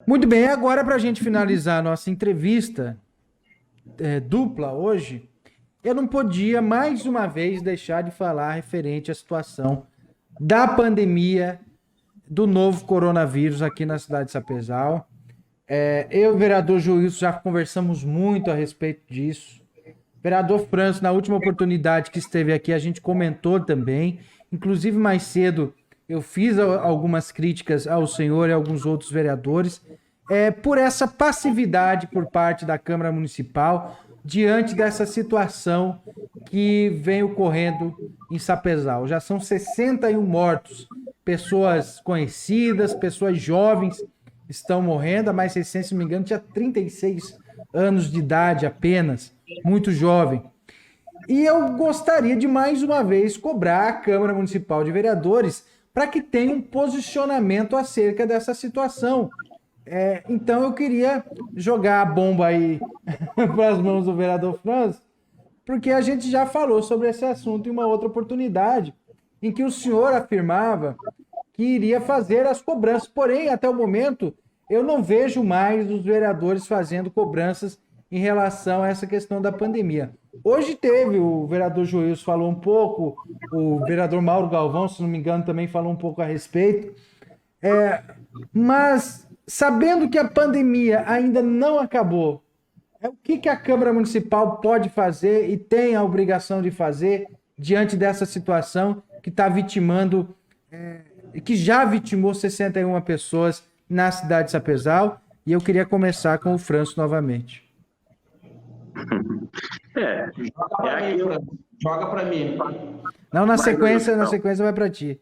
Muito bem, agora para a gente finalizar a nossa entrevista dupla hoje, eu não podia mais uma vez deixar de falar referente à situação da pandemia do novo coronavírus aqui na cidade de Sapezal. Eu e o vereador Joilson já conversamos muito a respeito disso. Vereador Franço, na última oportunidade que esteve aqui, a gente comentou também. Inclusive, mais cedo, eu fiz algumas críticas ao senhor e a alguns outros vereadores por essa passividade por parte da Câmara Municipal diante dessa situação que vem ocorrendo em Sapezal. Já são 61 mortos, pessoas conhecidas, pessoas jovens estão morrendo. A mais recente, se não me engano, tinha 36 anos de idade apenas, muito jovem. E eu gostaria de mais uma vez cobrar a Câmara Municipal de Vereadores para que tenha um posicionamento acerca dessa situação. Então eu queria jogar a bomba aí para as mãos do vereador Franz, porque a gente já falou sobre esse assunto em uma outra oportunidade, em que o senhor afirmava que iria fazer as cobranças. Porém, até o momento, eu não vejo mais os vereadores fazendo cobranças em relação a essa questão da pandemia. Hoje teve, o vereador Joilson falou um pouco, o vereador Mauro Galvão, se não me engano, também falou um pouco a respeito. Mas, sabendo que a pandemia ainda não acabou, o que a Câmara Municipal pode fazer e tem a obrigação de fazer diante dessa situação que está vitimando, que já vitimou 61 pessoas na cidade de Sapezal? E eu queria começar com o Franço novamente. Joga para mim. Não, na sequência vai para ti.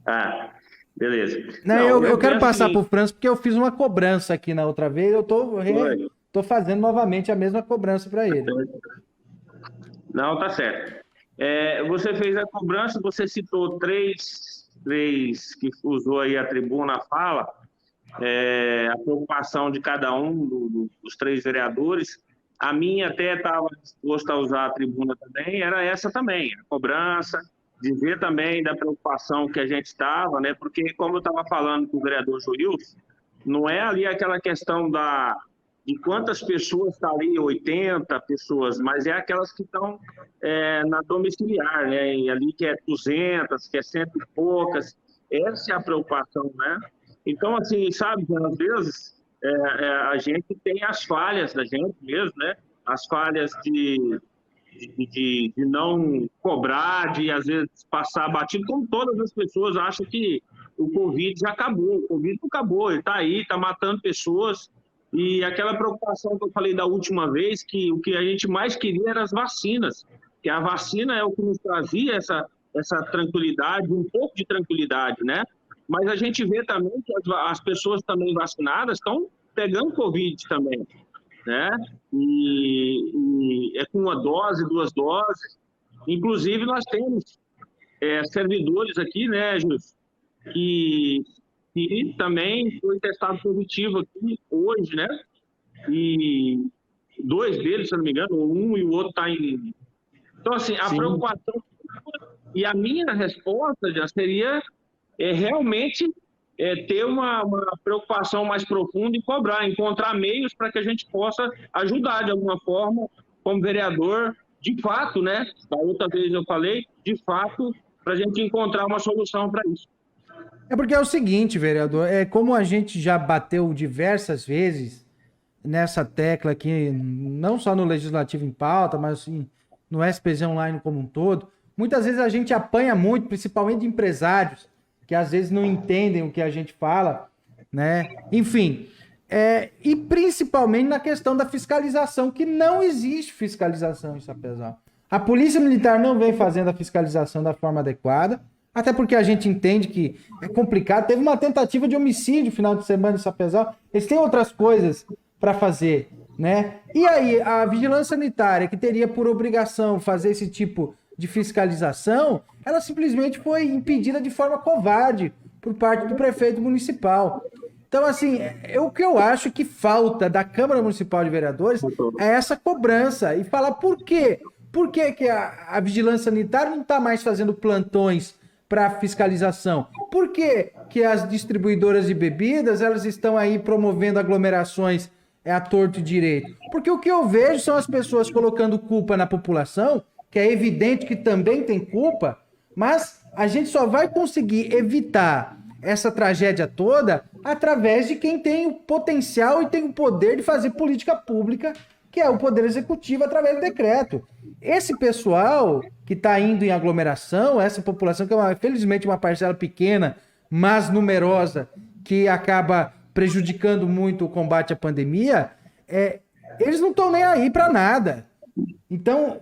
Ah, beleza. Não, eu quero passar para o Franço porque eu fiz uma cobrança aqui na outra vez. Eu tô fazendo novamente a mesma cobrança para ele. Não, tá certo. Você fez a cobrança, você citou três que usou aí a tribuna, a fala, a preocupação de cada um dos três vereadores. A minha até estava disposta a usar a tribuna também, era essa também, a cobrança, dizer também da preocupação que a gente estava, né? Porque, como eu estava falando com o vereador Joilson, não é ali aquela questão de quantas pessoas estão ali, 80 pessoas, mas é aquelas que estão na domiciliar, né? E ali que é 200, que é cento e poucas, essa é a preocupação, né? Então, assim, sabe, às vezes a gente tem as falhas da gente mesmo, né? As falhas de não cobrar, de às vezes passar batido, como todas as pessoas acham que o Covid já acabou. O Covid não acabou, ele está aí, está matando pessoas. E aquela preocupação que eu falei da última vez, que o que a gente mais queria eram as vacinas, que a vacina é o que nos trazia essa tranquilidade, um pouco de tranquilidade, né? Mas a gente vê também que as pessoas também vacinadas estão pegando Covid também, né? E é com uma dose, 2 doses. Inclusive, nós temos servidores aqui, né, Júlio, que também foi testado positivo aqui hoje, né? E 2 deles, se não me engano, um e o outro está em... Então, assim, a preocupação... E a minha resposta já seria realmente ter uma preocupação mais profunda e cobrar, encontrar meios para que a gente possa ajudar de alguma forma, como vereador, de fato, né? Da outra vez eu falei, de fato, para a gente encontrar uma solução para isso. Porque é o seguinte, vereador, como a gente já bateu diversas vezes nessa tecla aqui, não só no Legislativo em Pauta, mas assim, no SPZ Online como um todo, muitas vezes a gente apanha muito, principalmente de empresários, que às vezes não entendem o que a gente fala, né? Enfim, e principalmente na questão da fiscalização, que não existe fiscalização em Sapezal. A Polícia Militar não vem fazendo a fiscalização da forma adequada, até porque a gente entende que é complicado. Teve uma tentativa de homicídio no final de semana em Sapezal. Eles têm outras coisas para fazer, né? E aí, a vigilância sanitária, que teria por obrigação fazer esse tipo de fiscalização, ela simplesmente foi impedida de forma covarde por parte do prefeito municipal. Então, assim, o que eu acho que falta da Câmara Municipal de Vereadores é essa cobrança e falar por quê. Por que a vigilância sanitária não está mais fazendo plantões para fiscalização? Por que que as distribuidoras de bebidas elas estão aí promovendo aglomerações à torto e direito? Porque o que eu vejo são as pessoas colocando culpa na população, que é evidente que também tem culpa, mas a gente só vai conseguir evitar essa tragédia toda através de quem tem o potencial e tem o poder de fazer política pública, que é o Poder Executivo através do decreto. Esse pessoal que está indo em aglomeração, essa população que é, felizmente, uma parcela pequena, mas numerosa, que acaba prejudicando muito o combate à pandemia, eles não estão nem aí para nada. Então,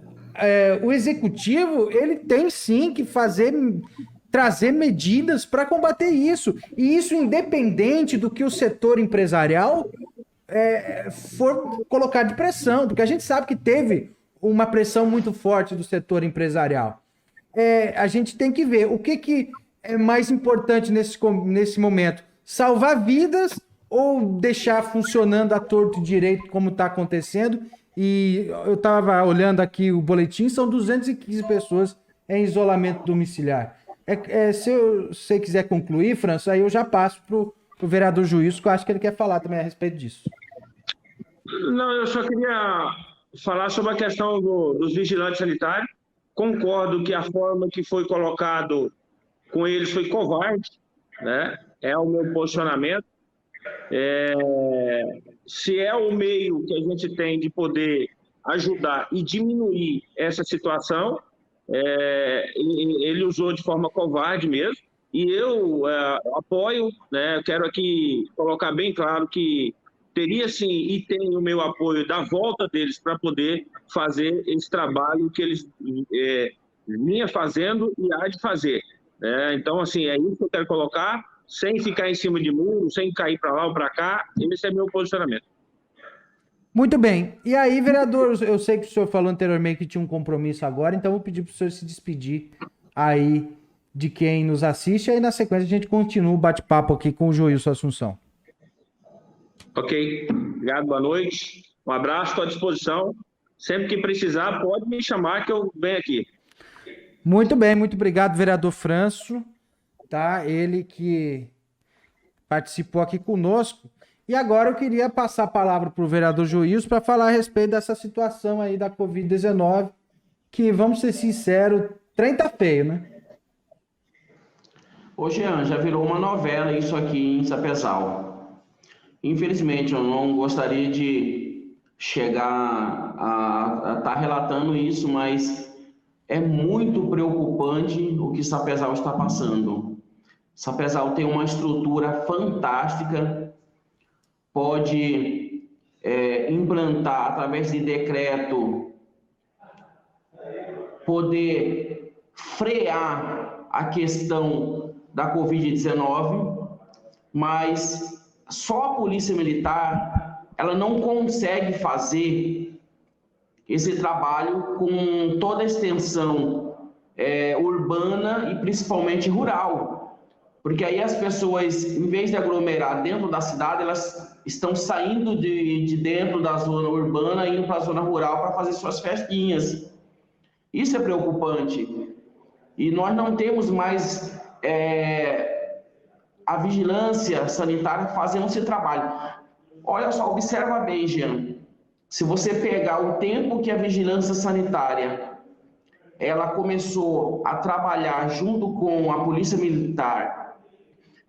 o Executivo, ele tem sim que trazer medidas para combater isso. E isso independente do que o setor empresarial for colocar de pressão, porque a gente sabe que teve uma pressão muito forte do setor empresarial. A gente tem que ver o que é mais importante nesse momento, salvar vidas ou deixar funcionando a torto e direito como está acontecendo. E eu estava olhando aqui o boletim, são 215 pessoas em isolamento domiciliar. Se você quiser concluir, Franço, aí eu já passo para o vereador Juízo, que eu acho que ele quer falar também a respeito disso. Não, eu só queria falar sobre a questão dos vigilantes sanitários. Concordo que a forma que foi colocado com eles foi covarde, né? É o meu posicionamento. Se é o meio que a gente tem de poder ajudar e diminuir essa situação, ele usou de forma covarde mesmo, e eu apoio, né? Eu quero aqui colocar bem claro que teria sim e tem o meu apoio da volta deles para poder fazer esse trabalho que eles vinham fazendo e há de fazer. Então, assim, é isso que eu quero colocar, sem ficar em cima de muro, sem cair para lá ou para cá. Esse é meu posicionamento. Muito bem. E aí, vereador, eu sei que o senhor falou anteriormente que tinha um compromisso agora, então eu vou pedir para o senhor se despedir aí de quem nos assiste, aí na sequência a gente continua o bate-papo aqui com o Joilson Assunção. Ok. Obrigado, boa noite. Um abraço, estou à disposição. Sempre que precisar, pode me chamar que eu venho aqui. Muito bem, muito obrigado, vereador Franço, tá? Ele que participou aqui conosco. E agora eu queria passar a palavra para o vereador Joilson para falar a respeito dessa situação aí da Covid-19, que, vamos ser sinceros, trem tá feio, né? Ô Jean, já virou uma novela isso aqui em Sapezal. Infelizmente, eu não gostaria de chegar a estar relatando isso, mas é muito preocupante o que Sapezal está passando. Sapezal tem uma estrutura fantástica, pode implantar, através de decreto, poder frear a questão da Covid-19, mas só a Polícia Militar ela não consegue fazer esse trabalho com toda a extensão urbana e principalmente rural. Porque aí as pessoas, em vez de aglomerar dentro da cidade, elas estão saindo de dentro da zona urbana e indo para a zona rural para fazer suas festinhas. Isso é preocupante. E nós não temos mais a vigilância sanitária fazendo esse trabalho. Olha só, observa bem, Jean. Se você pegar o tempo que a vigilância sanitária ela começou a trabalhar junto com a Polícia Militar,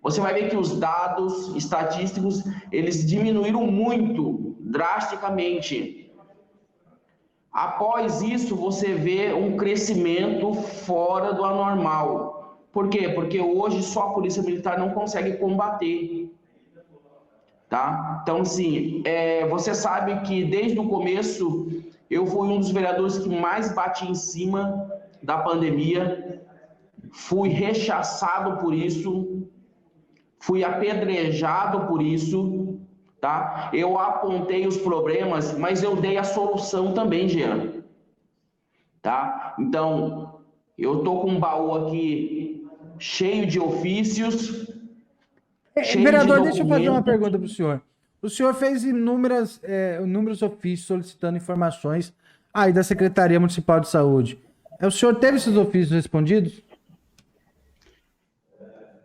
você vai ver que os dados estatísticos, eles diminuíram muito, drasticamente. Após isso, você vê um crescimento fora do anormal. Por quê? Porque hoje só a Polícia Militar não consegue combater. Tá? Então, assim, você sabe que desde o começo eu fui um dos vereadores que mais bati em cima da pandemia, fui rechaçado por isso, fui apedrejado por isso, tá? Eu apontei os problemas, mas eu dei a solução também, Jean. Tá? Então, eu tô com um baú aqui cheio de ofícios. Vereador, deixa eu fazer uma pergunta para o senhor. O senhor fez inúmeros ofícios solicitando informações aí da Secretaria Municipal de Saúde. O senhor teve esses ofícios respondidos?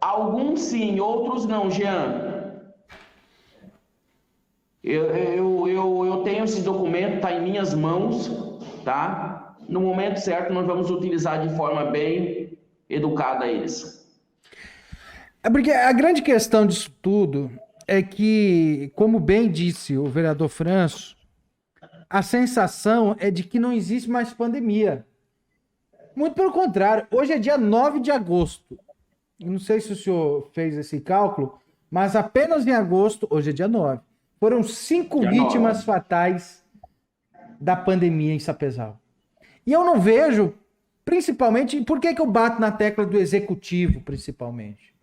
Alguns sim, outros não, Jean. Eu tenho esse documento, está em minhas mãos, tá? No momento certo, nós vamos utilizar de forma bem educada eles. É porque a grande questão disso tudo é que, como bem disse o vereador Franço, a sensação é de que não existe mais pandemia. Muito pelo contrário, hoje é dia 9 de agosto. Eu não sei se o senhor fez esse cálculo, mas apenas em agosto, hoje é dia 9, foram 5 Dia vítimas 9. fatais da pandemia em Sapezal. E eu não vejo, principalmente, por que eu bato na tecla do executivo, principalmente?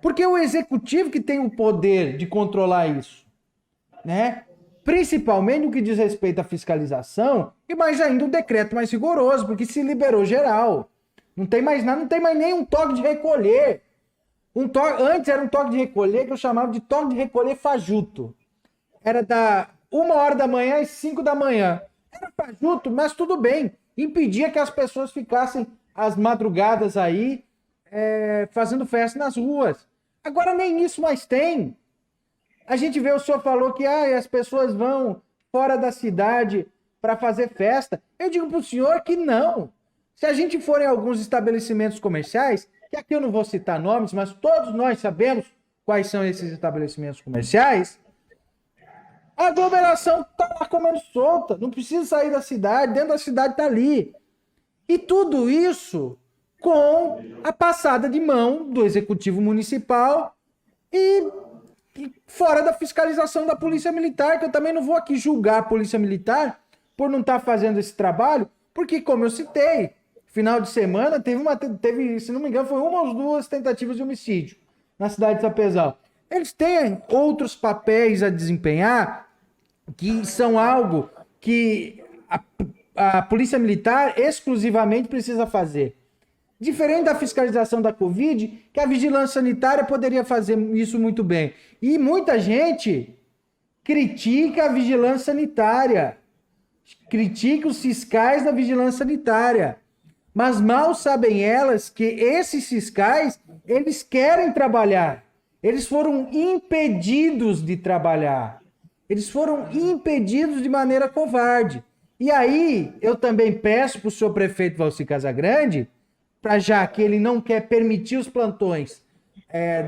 Porque é o executivo que tem o poder de controlar isso, né? Principalmente no que diz respeito à fiscalização e mais ainda um decreto mais rigoroso, porque se liberou geral. Não tem mais nada, não tem mais nem um toque de recolher. Antes era um toque de recolher que eu chamava de toque de recolher fajuto. Era da 1h da manhã às 5 da manhã. Era fajuto, mas tudo bem. Impedia que as pessoas ficassem as madrugadas aí fazendo festa nas ruas. Agora nem isso mais tem. A gente vê, o senhor falou que as pessoas vão fora da cidade para fazer festa. Eu digo para o senhor que não. Se a gente for em alguns estabelecimentos comerciais, que aqui eu não vou citar nomes, mas todos nós sabemos quais são esses estabelecimentos comerciais, a aglomeração está lá comendo solta, não precisa sair da cidade, dentro da cidade está ali. E tudo isso com a passada de mão do Executivo Municipal e fora da fiscalização da Polícia Militar, que eu também não vou aqui julgar a Polícia Militar por não estar fazendo esse trabalho, porque, como eu citei, final de semana teve, se não me engano, foi 1 ou 2 tentativas de homicídio na cidade de Sapezal. Eles têm outros papéis a desempenhar que são algo que a Polícia Militar exclusivamente precisa fazer. Diferente da fiscalização da Covid, que a vigilância sanitária poderia fazer isso muito bem. E muita gente critica a vigilância sanitária, critica os fiscais da vigilância sanitária. Mas mal sabem elas que esses fiscais, eles querem trabalhar. Eles foram impedidos de trabalhar. Eles foram impedidos de maneira covarde. E aí, eu também peço para o senhor prefeito Valci Casagrande, já que ele não quer permitir os plantões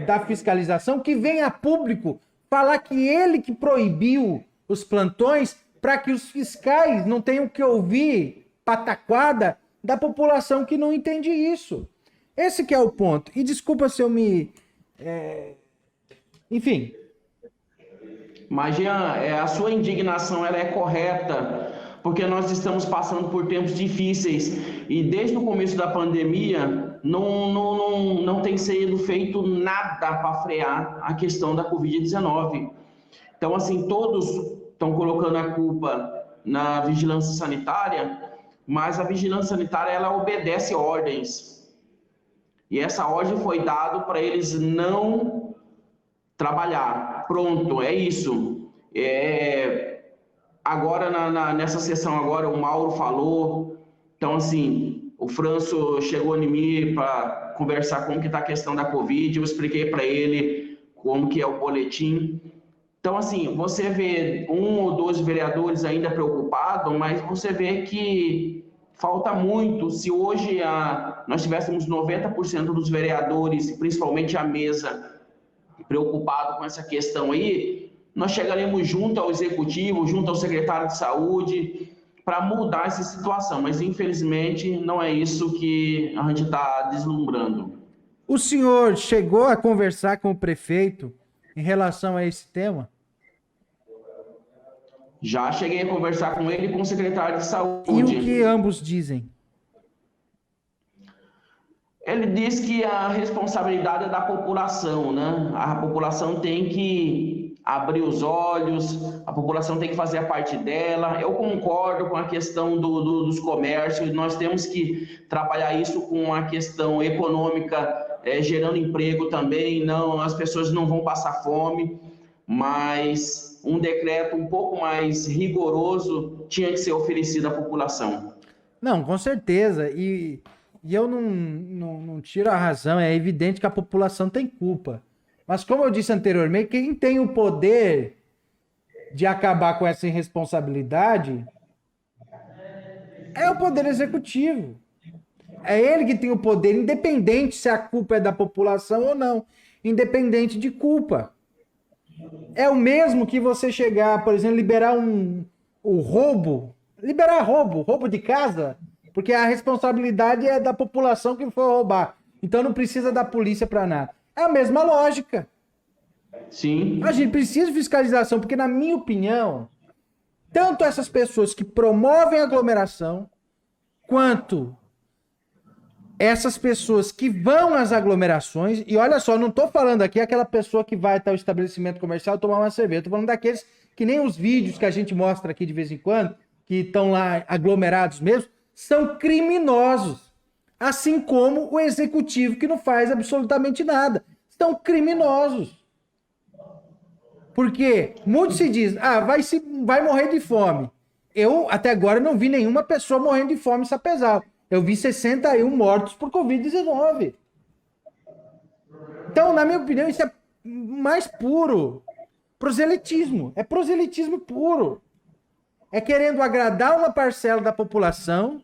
da fiscalização, que venha a público falar que ele que proibiu os plantões para que os fiscais não tenham que ouvir pataquada da população que não entende isso. Esse que é o ponto. E desculpa se eu me... Enfim. Mas, Jean, a sua indignação ela é correta, porque nós estamos passando por tempos difíceis e desde o começo da pandemia não tem sido feito nada para frear a questão da Covid-19. Então, assim, todos estão colocando a culpa na vigilância sanitária, mas a vigilância sanitária ela obedece ordens. E essa ordem foi dada para eles não trabalhar. Pronto, é isso. Agora, nessa sessão, agora o Mauro falou. Então, assim, o Franço chegou em mim para conversar como que está a questão da Covid. Eu expliquei para ele como que é o boletim. Então, assim, você vê 1 ou 2 vereadores ainda preocupados, mas você vê que falta muito. Se hoje nós tivéssemos 90% dos vereadores, principalmente a mesa, preocupado com essa questão aí, nós chegaremos junto ao executivo, junto ao secretário de saúde, para mudar essa situação. Mas, infelizmente, não é isso que a gente está deslumbrando. O senhor chegou a conversar com o prefeito em relação a esse tema? Já cheguei a conversar com ele e com o secretário de saúde. E o que ambos dizem? Ele diz que a responsabilidade é da população, né? A população tem que abrir os olhos, a população tem que fazer a parte dela. Eu concordo com a questão dos comércios, nós temos que trabalhar isso com a questão econômica, gerando emprego também, não, as pessoas não vão passar fome, mas um decreto um pouco mais rigoroso tinha que ser oferecido à população. Não, com certeza. E e eu não tiro a razão, é evidente que a população tem culpa. Mas como eu disse anteriormente, quem tem o poder de acabar com essa irresponsabilidade é o Poder Executivo. É ele que tem o poder, independente se a culpa é da população ou não. Independente de culpa. É o mesmo que você chegar, por exemplo, liberar o roubo. Liberar roubo de casa, porque a responsabilidade é da população que foi roubar. Então não precisa da polícia para nada. É a mesma lógica. Sim. A gente precisa de fiscalização, porque na minha opinião, tanto essas pessoas que promovem aglomeração, quanto essas pessoas que vão às aglomerações, e olha só, não estou falando aqui aquela pessoa que vai até o estabelecimento comercial tomar uma cerveja, estou falando daqueles que nem os vídeos que a gente mostra aqui de vez em quando, que estão lá aglomerados mesmo, são criminosos. Assim como o executivo que não faz absolutamente nada. São criminosos. Porque muito se diz, vai morrer de fome. Eu, até agora, não vi nenhuma pessoa morrendo de fome em Sapezal. Eu vi 61 mortos por Covid-19. Então, na minha opinião, isso é mais puro proselitismo. É proselitismo puro. É querendo agradar uma parcela da população,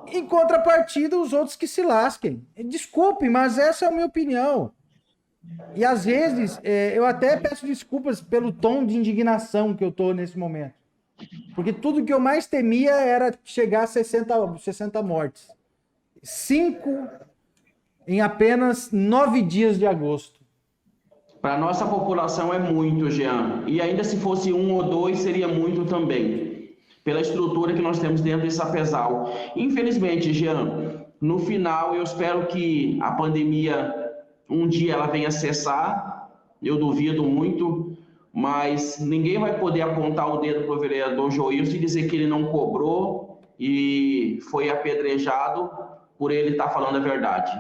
em contrapartida, os outros que se lasquem. Desculpe, mas essa é a minha opinião. E às vezes, eu até peço desculpas pelo tom de indignação que eu estou nesse momento. Porque tudo que eu mais temia era chegar a 60 mortes. 5 em apenas 9 dias de agosto. Para nossa população é muito, Jean. E ainda se fosse 1 ou 2, seria muito também. Pela estrutura que nós temos dentro de Sapezal. Infelizmente, Jean, no final eu espero que a pandemia um dia ela venha cessar. Eu duvido muito. Mas ninguém vai poder apontar o dedo para o vereador Joilson e dizer que ele não cobrou e foi apedrejado por ele estar falando a verdade.